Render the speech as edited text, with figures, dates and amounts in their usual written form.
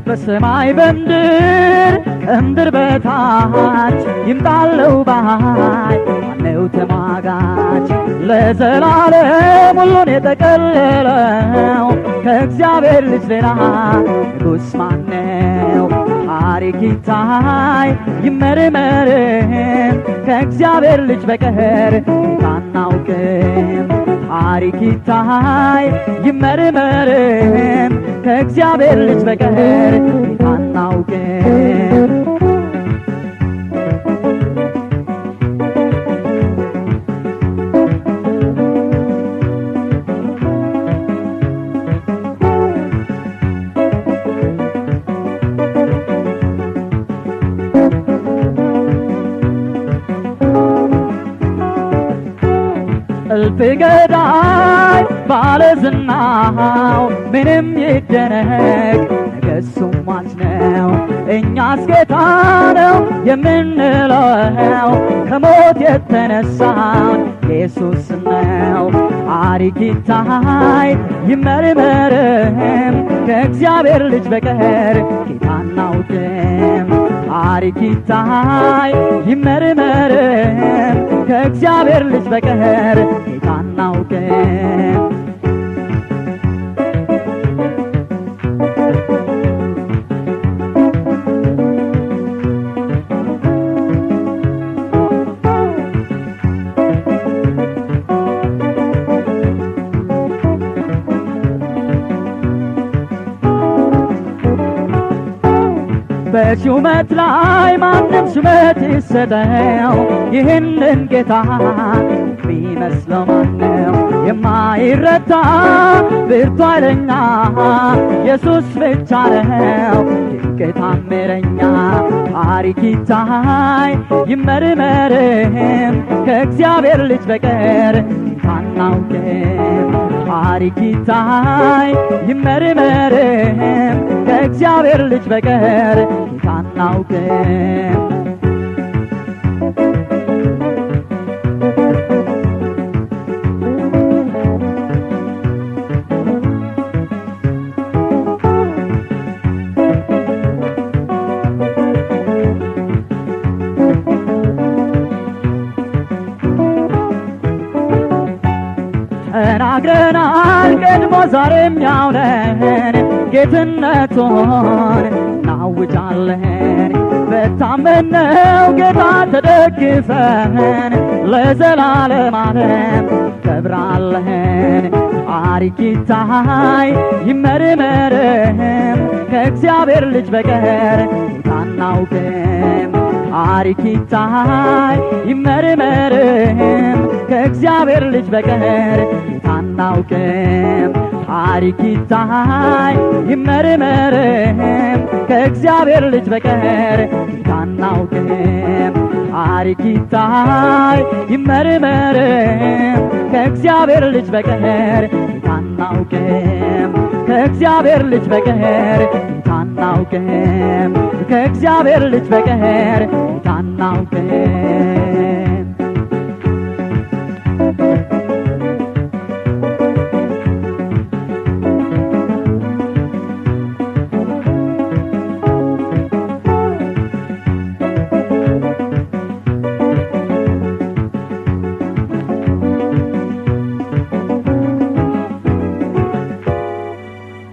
በሰማይ በምድር ከምድር በታች ይምጣለው ባይ ማነው ተሟጋች ለዘላለም ሁሉን የጠቀለለው ከእግዚአብሔር ልጅ ሌላ ንጉሥ ማነው? ታሪክ ይታይ ይመርመርም ከእግዚአብሔር ልጅ በቀር ጌታ አናውቅም። ታሪክ ይታይ ይመርመርም ከእግዚአብሔር ልጅ በቀር ጌታ አናውቅም። እልፍ ገዳይ ባለዝናው ምንም ይደነቅ ነገሱ ሟች ነው። እኛስ ጌታ ነው የምንለው ከሞት የተነሳውን ኢየሱስ ነው። ታሪክ ይታይ ይመርመርም ከእግዚአብሔር ልጅ በቀር ጌታ አናውቅም። ታሪክ ይታይ ይመርመርም ከእግዚአብሔር ልጅ በቀር ጌታ አናውቅም። በሹመት ላይ ማንም ሹመት ይሰጠው ይህንን ጌታ የሚመስለው ማነው? የማይረታ ብርቱ ኃይለኛ ኢየሱስ ብቻ ነው ድንቅ ታምረኛ። ታሪክ ይታይ ይመርመርም ከእግዚአብሔር ልጅ በቀር ጌታ አናውቅም። ታሪክ ይታይ ይመርመርም ከእግዚአብሔር ልጅ በቀር ጌታ አናውቅም። ተናግረናል ቀድሞ ዛሬም ያው ነን ጌትነቱን እናውጃለን። በታመነው ጌታ ተደግፈን ለዘላለም ዓለም ከብራለን። ታሪክ ይታይ ይመርመርም ከእግዚአብሔር ልጅ በቀር ጌታ አናውቅም። ታሪክ ይታይ ይመርመርም ከእግዚአብሔር ልጅ በቀር ጌታ አናውቅም። ታሪክ ይታይ ይመርመርም ከእግዚአብሔር ልጅ በቀር ጌታ አናውቅም። ታሪክ ይታይ ይመርመርም ከእግዚአብሔር ልጅ በቀር ጌታ አናውቅም። ከእግዚአብሔር ልጅ በቀር ጌታ አናውቅም። ከእግዚአብሔር ልጅ በቀር ጌታ አናውቅም።